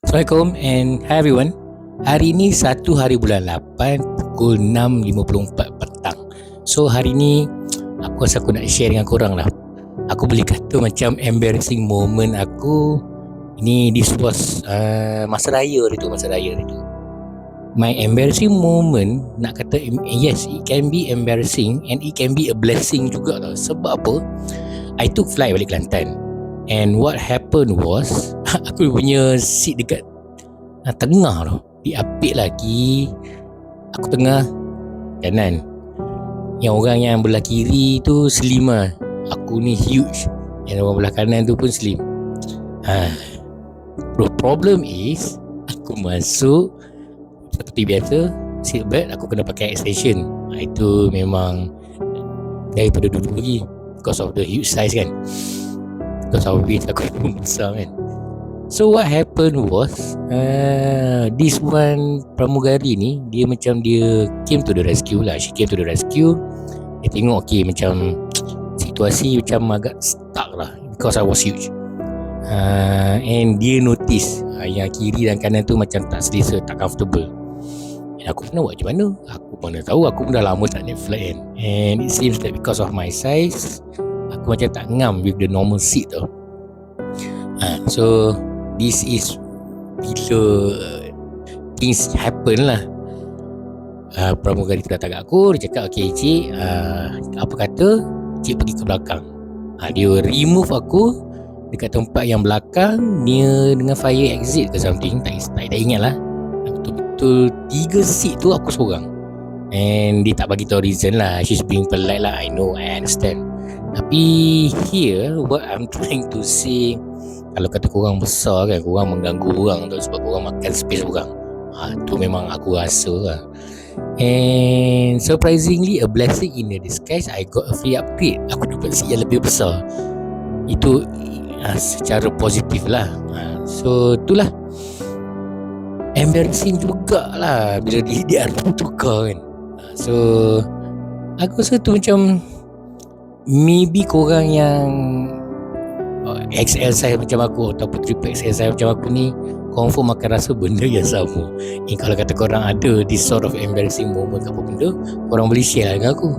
Assalamualaikum and hi everyone. Hari ni 1 hari bulan 8 pukul 6.54 petang. So hari ni aku rasa aku nak share dengan korang lah. Aku boleh kata macam embarrassing moment aku. This was masa raya itu. My embarrassing moment, nak kata yes, it can be embarrassing and it can be a blessing juga tau. Sebab apa? I took flight balik Kelantan. And what happened was aku punya seat dekat tengah tu diapit lagi. Aku tengah kanan, yang orang yang belah kiri tu slim lah. Aku ni huge, yang orang belah kanan tu pun slim. Problem is aku masuk seperti biasa, seat belt aku kena pakai extension. Itu memang daripada dulu lagi, because of the huge size kan, because of weight aku pun besar kan. So what happened was this one pramugari ni, dia came to the rescue lah. She came to the rescue. Dia tengok okay, macam situasi macam agak stuck lah, because I was huge. And dia notice yang kiri dan kanan tu macam tak selesa, tak comfortable. And aku nak buat macam mana? Aku mana tahu, aku pun dah lama tak naik flight kan. And it seems that because of my size, aku macam tak ngam with the normal seat tau. So this is bila things happen lah. Pramugari tu datang kat aku. Dia cakap okay cik, apa kata cik pergi ke belakang. Dia remove aku dekat tempat yang belakang, near dengan fire exit ke something. Tak ingat lah. Betul-betul 3 seat tu aku seorang. And dia tak bagi tahu reason lah. She's being polite lah. I know, I understand. Tapi here what I'm trying to say, kalau kata korang besar kan, korang mengganggu orang tu sebab korang makan space orang. Tu memang aku rasa lah. And surprisingly, a blessing in the disguise, I got a free upgrade. Aku dapat seat yang lebih besar. Itu secara positif lah. So itulah embarrassing jugalah bila dia tukar kan. So aku rasa tu macam maybe korang yang XL size macam aku ataupun triple XL size macam aku ni, confirm akan rasa benda yang sama. Kalau kata korang ada this sort of embarrassing moment apa benda, korang boleh share lah dengan aku.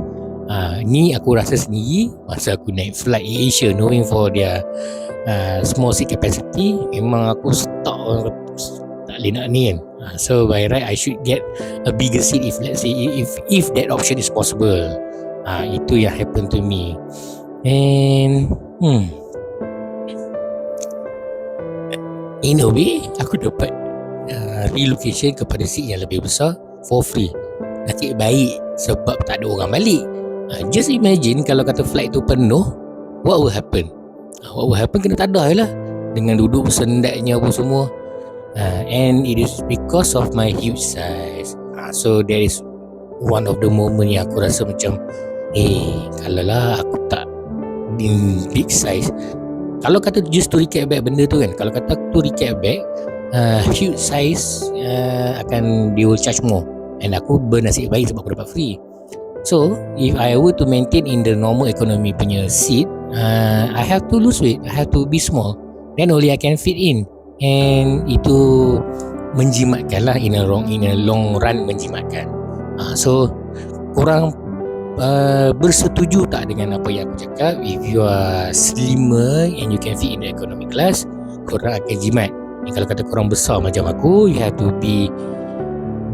Ni aku rasa sendiri masa aku naik flight Asia, knowing for their small seat capacity, memang aku stuck, tak boleh nak ni kan. So by right I should get a bigger seat if let's say if that option is possible. Itu yang happen to me. And in a way aku dapat relocation kepada seat yang lebih besar for free. Nasib baik sebab tak ada orang balik. Just imagine kalau kata flight tu penuh, what will happen? Kena tadah lah, dengan duduk sendaknya apa semua. And it is because of my huge size. So there is one of the moment yang aku rasa macam kalau lah aku tak in big size. Kalau kata just to recap back benda tu kan, kalau kata to recap back, huge size they will charge more. And aku bernasib baik sebab aku dapat free. So if I were to maintain in the normal economy punya seat, I have to lose weight, I have to be small, then only I can fit in. And itu menjimatkan lah, in a long run menjimatkan. So korang bersetuju tak dengan apa yang aku cakap? If you are slimmer and you can fit in the economy class, korang akan jimat. Kalau kata korang besar macam aku, you have to be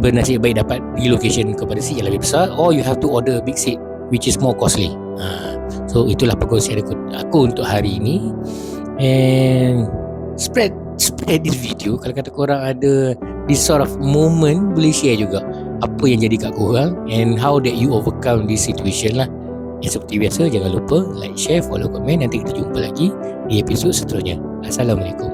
bernasib baik dapat relocation kepada seat yang lebih besar, or you have to order a big seat which is more costly. So itulah perkongsian aku untuk hari ini. And spread this video. Kalau kata korang ada this sort of moment, boleh share juga apa yang jadi kat korang and how that you overcome this situation lah. Seperti biasa, jangan lupa like, share, follow, komen. Nanti kita jumpa lagi di episod seterusnya. Assalamualaikum.